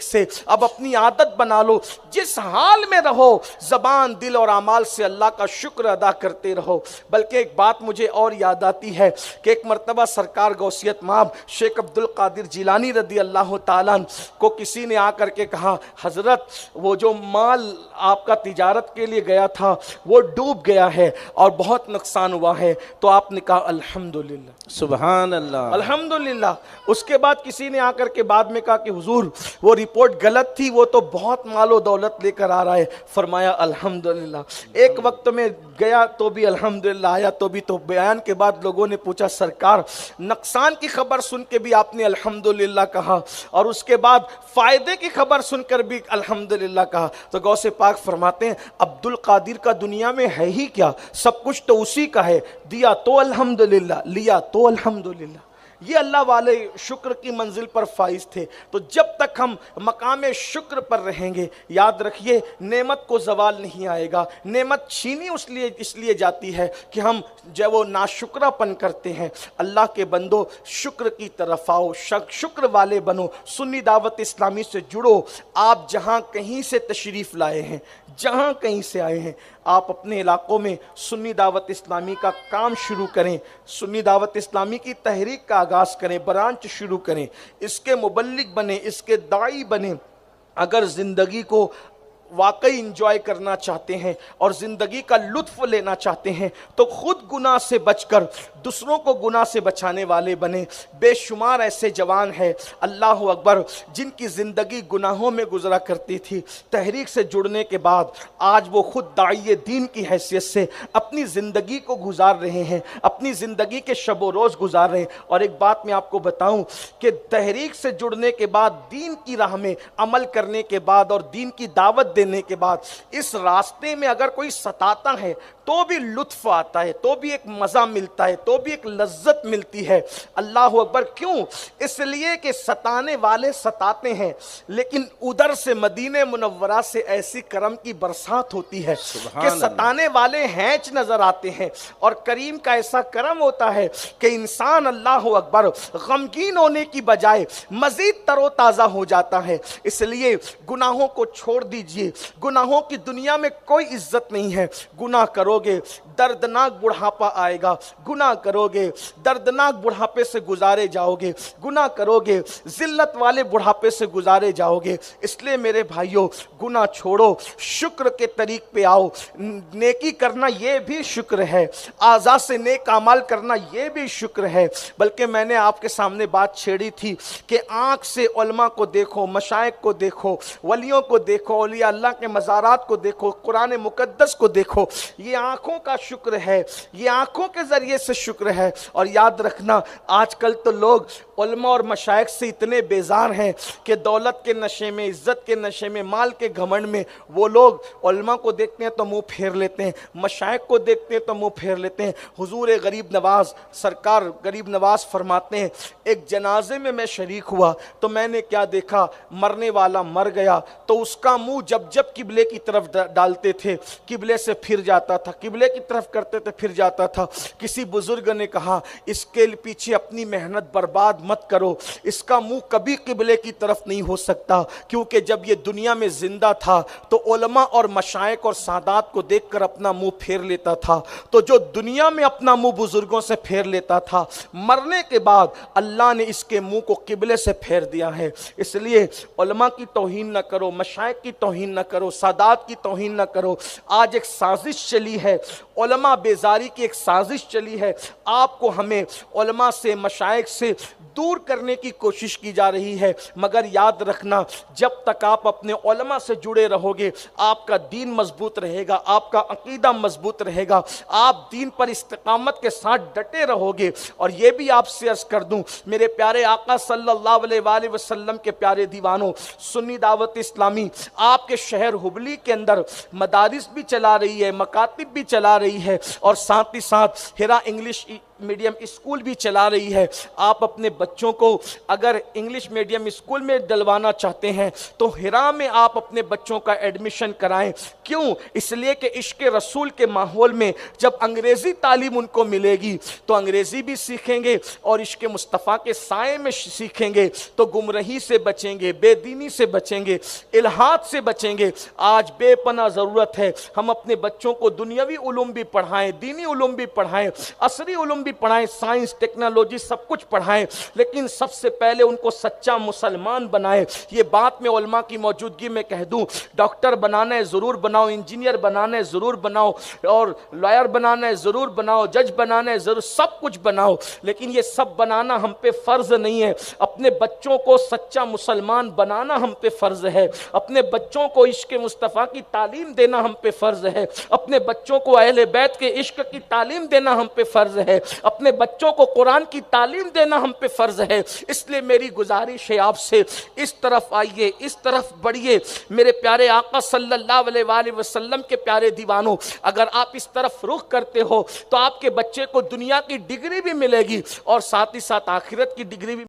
سے اب اپنی عادت بنا لو، جس حال میں رہو زبان دل اور اعمال سے اللہ کا شکر ادا کرتے رہو۔ بلکہ ایک بات مجھے اور یاد آتی ہے کہ ایک مرتبہ سرکار غوثیت مآب شیخ عبد القادر جیلانی رضی اللہ تعالیٰ عنہ کو کسی نے آ کر کے کہا، حضرت وہ جو مال آپ کا تجارت کے لیے گیا تھا وہ ڈوب گیا ہے اور بہت نقصان ہوا ہے۔ تو آپ نے کہا الحمدللہ، سبحان اللہ، الحمدللہ۔ اس کے بعد کسی نے آ کر کے بعد میں کہا کہ حضور وہ رپورٹ غلط تھی، وہ تو بہت مال و دولت لے کر آ رہا ہے۔ فرمایا الحمدللہ۔ ایک وقت میں گیا تو بھی الحمدللہ، آیا تو بھی۔ تو بیان کے بعد لوگوں نے پوچھا سرکار نقصان کی خبر سن کے بھی آپ نے الحمدللہ کہا اور اس کے بعد فائدے کی خبر سن کر بھی الحمدللہ کہا۔ تو غوث پاک فرماتے ہیں عبد القادر کا دنیا میں ہے ہی کیا، سب کچھ تو اسی کا ہے، دیا تو الحمدللہ، لیا تو الحمدللہ۔ یہ اللہ والے شکر کی منزل پر فائز تھے۔ تو جب تک ہم مقام شکر پر رہیں گے، یاد رکھیے نعمت کو زوال نہیں آئے گا۔ نعمت چھینی اس لیے جاتی ہے کہ ہم جو وہ ناشکرہ پن کرتے ہیں۔ اللہ کے بندو شکر کی طرف آؤ، شکر والے بنو، سنی دعوت اسلامی سے جڑو۔ آپ جہاں کہیں سے تشریف لائے ہیں، جہاں کہیں سے آئے ہیں، آپ اپنے علاقوں میں سنی دعوت اسلامی کا کام شروع کریں، سنی دعوت اسلامی کی تحریک کا آغاز کریں، برانچ شروع کریں، اس کے مبلغ بنیں، اس کے داعی بنیں۔ اگر زندگی کو واقعی انجوائے کرنا چاہتے ہیں اور زندگی کا لطف لینا چاہتے ہیں تو خود گناہ سے بچ کر دوسروں کو گناہ سے بچانے والے بنیں۔ بے شمار ایسے جوان ہیں اللہ اکبر جن کی زندگی گناہوں میں گزرا کرتی تھی، تحریک سے جڑنے کے بعد آج وہ خود داعی دین کی حیثیت سے اپنی زندگی کو گزار رہے ہیں، اپنی زندگی کے شب و روز گزار رہے ہیں۔ اور ایک بات میں آپ کو بتاؤں کہ تحریک سے جڑنے کے بعد، دین کی راہ میں عمل کرنے کے بعد اور دین کی دعوت دینے کے بعد، اس راستے میں اگر کوئی ستاتا ہے تو بھی لطف آتا ہے، تو بھی ایک مزہ ملتا ہے، تو بھی ایک لذت ملتی ہے۔ اللہ اکبر۔ کیوں؟ اس لیے کہ ستانے والے ستاتے ہیں لیکن ادھر سے مدینہ منورہ سے ایسی کرم کی برسات ہوتی ہے کہ ستانے والے ہینچ نظر آتے ہیں اور کریم کا ایسا کرم ہوتا ہے کہ انسان اللہ اکبر غمگین ہونے کی بجائے مزید تر و تازہ ہو جاتا ہے۔ اس لیے گناہوں کو چھوڑ دیجئے، گناہوں کی دنیا میں کوئی عزت نہیں ہے۔ گناہ کرو گے دردناک بڑھاپا آئے گا، گناہ کرو گے دردناک بڑھاپے سے گزارے جاؤ گے، گناہ کرو گے ذلت والے بڑھاپے سے گزارے جاؤ گے۔ اس لیے میرے بھائیوں گناہ چھوڑو، شکر کے طریق پہ آؤ۔ نیکی کرنا یہ بھی شکر ہے، اعضاء سے نیک اعمال کرنا یہ بھی شکر ہے۔ بلکہ میں نے آپ کے سامنے بات چھیڑی تھی کہ آنکھ سے علماء کو دیکھو، مشائخ کو دیکھو، ولیوں کو دیکھو، اولیاء اللہ کے مزارات کو دیکھو، قرآن مقدس کو دیکھو۔ یہ آنکھوں کا شکر ہے، یہ آنکھوں کے ذریعے سے شکر ہے۔ اور یاد رکھنا آج کل تو لوگ علماء اور مشائخ سے اتنے بیزار ہیں کہ دولت کے نشے میں، عزت کے نشے میں، مال کے گھمنڈ میں وہ لوگ علماء کو دیکھتے ہیں تو منہ پھیر لیتے ہیں، مشائخ کو دیکھتے ہیں تو منہ پھیر لیتے ہیں۔ حضور غریب نواز سرکار غریب نواز فرماتے ہیں ایک جنازے میں میں شریک ہوا تو میں نے کیا دیکھا، مرنے والا مر گیا تو اس کا منہ جب قبلے کی طرف ڈالتے تھے قبلے سے پھر جاتا تھا، قبلے کی طرف کرتے تھے پھر جاتا تھا۔ کسی بزرگ نے کہا اس کے پیچھے اپنی محنت برباد مت کرو، اس کا منہ کبھی قبلے کی طرف نہیں ہو سکتا، کیونکہ جب یہ دنیا میں زندہ تھا تو علماء اور مشائخ اور سادات کو دیکھ کر اپنا منہ پھیر لیتا تھا۔ تو جو دنیا میں اپنا منہ بزرگوں سے پھیر لیتا تھا، مرنے کے بعد اللہ نے اس کے منہ کو قبلے سے پھیر دیا ہے۔ اس لیے علماء کی توہین نہ کرو، مشائخ کی توہین نہ کرو، سادات کی توہین نہ کرو۔ آج ایک سازش چلی ہے، علماء بیزاری کی ایک سازش چلی ہے، آپ کو ہمیں علماء سے مشائخ سے دور کرنے کی کوشش کی جا رہی ہے۔ مگر یاد رکھنا جب تک آپ اپنے علماء سے جڑے رہو گے آپ کا دین مضبوط رہے گا، آپ کا عقیدہ مضبوط رہے گا، آپ دین پر استقامت کے ساتھ ڈٹے رہو گے۔ اور یہ بھی آپ سے عرض کر دوں میرے پیارے آقا صلی اللہ علیہ وآلہ وسلم کے پیارے دیوانوں، سنی دعوت اسلامی آپ کے شہر ہبلی کے اندر مدارس بھی چلا رہی ہے، مکاتب بھی چلا رہی ہے اور ساتھ ہی ساتھ ہیرا انگلش میڈیم اسکول بھی چلا رہی ہے. آپ اپنے بچوں کو اگر انگلش میڈیم اسکول میں ڈلوانا چاہتے ہیں تو ہرا میں آپ اپنے بچوں کا ایڈمیشن کرائیں. کیوں؟ اس لیے کہ عشق رسول کے ماحول میں جب انگریزی تعلیم ان کو ملے گی تو انگریزی بھی سیکھیں گے اور عشق مصطفیٰ کے سائے میں سیکھیں گے تو گمراہی سے بچیں گے, بے دینی سے بچیں گے, الحاد سے بچیں گے. آج بے پناہ ضرورت ہے ہم اپنے بچوں کو دنیاوی علوم بھی پڑھائیں, دینی علوم بھی پڑھائیں, عصری علوم بھی پڑھائیں, سائنس ٹیکنالوجی سب کچھ پڑھائیں, لیکن سب سے پہلے ان کو سچا مسلمان بنائیں. یہ بات میں علماء کی موجودگی میں کہہ دوں, ڈاکٹر بنانا ہے ضرور بناؤ, انجینئر بنانا ہے ضرور بناؤ, اور لائر بنانا ہے ضرور بناؤ, جج بنانا ہے ضرور, سب کچھ بناؤ, لیکن یہ سب بنانا ہم پہ فرض نہیں ہے. اپنے بچوں کو سچا مسلمان بنانا ہم پہ فرض ہے. اپنے بچوں کو عشق مصطفیٰ کی تعلیم دینا ہم پہ فرض ہے. اپنے بچوں کو اہل بیت کے عشق کی تعلیم دینا ہم پہ فرض ہے. اپنے بچوں کو قرآن کی تعلیم دینا ہم پہ فرض ہے. اس لیے میری گزارش ہے آپ سے, اس طرف آئیے, اس طرف بڑھیے. میرے پیارے آقا صلی اللہ علیہ وآلہ وسلم کے پیارے دیوانوں, اگر آپ اس طرف رخ کرتے ہو تو آپ کے بچے کو دنیا کی ڈگری بھی ملے گی اور ساتھ ہی ساتھ آخرت کی ڈگری بھی